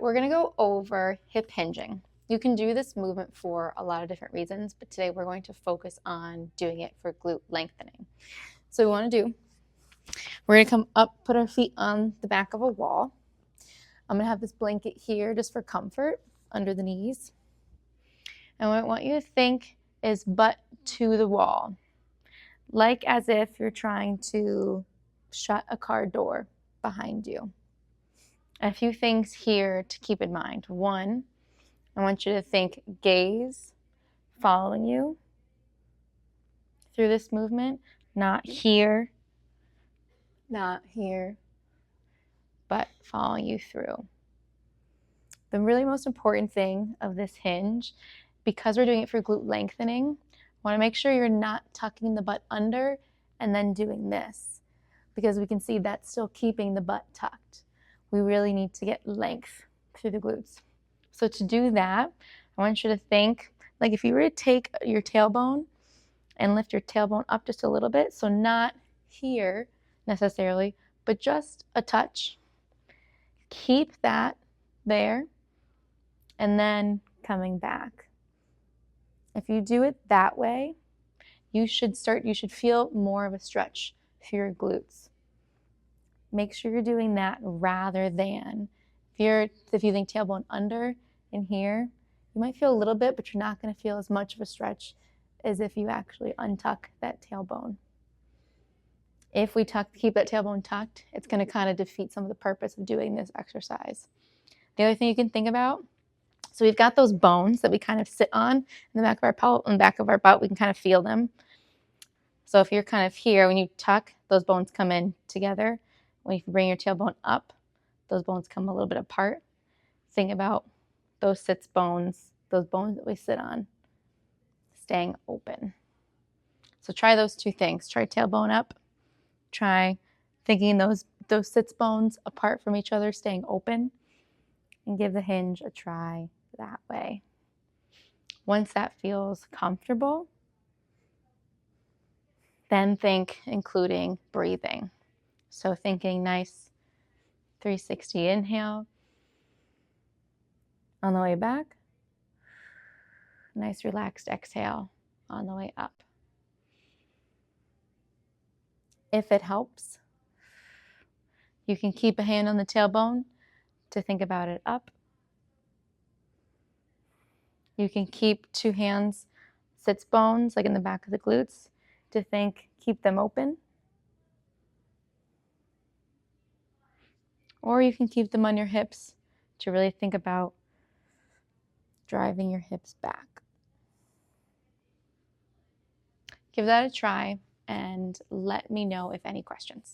we're gonna go over hip hinging. You can do this movement for a lot of different reasons, but today we're going to focus on doing it for glute lengthening. So what we wanna do, we're gonna come up, put our feet on the back of a wall. I'm gonna have this blanket here just for comfort under the knees. And what I want you to think is butt to the wall, like as if you're trying to shut a car door behind you. A few things here to keep in mind. One, I want you to think gaze following you through this movement, not here, but following you through. The really most important thing of this hinge, because we're doing it for glute lengthening, I want to make sure you're not tucking the butt under and then doing this, because we can see that's still keeping the butt tucked. We really need to get length through the glutes. So to do that, I want you to think like if you were to take your tailbone and lift your tailbone up just a little bit, so not here necessarily, but just a touch. Keep that there and then coming back. If you do it that way, you should feel more of a stretch through your glutes. Make sure you're doing that rather than if you think tailbone under and here, you might feel a little bit, but you're not going to feel as much of a stretch as if you actually untuck that tailbone. If we keep that tailbone tucked, it's going to kind of defeat some of the purpose of doing this exercise. The other thing you can think about, so we've got those bones that we kind of sit on in the back of our pelvis, in the back of our butt, we can kind of feel them. So if you're kind of here, when you tuck, those bones come in together. When you bring your tailbone up, those bones come a little bit apart. Think about those sits bones, those bones that we sit on, staying open. So try those two things. Try tailbone up. Try thinking those sits bones apart from each other, staying open, and give the hinge a try that way. Once that feels comfortable, then think including breathing. So thinking nice 360 inhale on the way back, nice relaxed exhale on the way up. If it helps, you can keep a hand on the tailbone to think about it up. You can keep two hands, sits bones, like in the back of the glutes, to keep them open. Or you can keep them on your hips to really think about driving your hips back. Give that a try and let me know if any questions.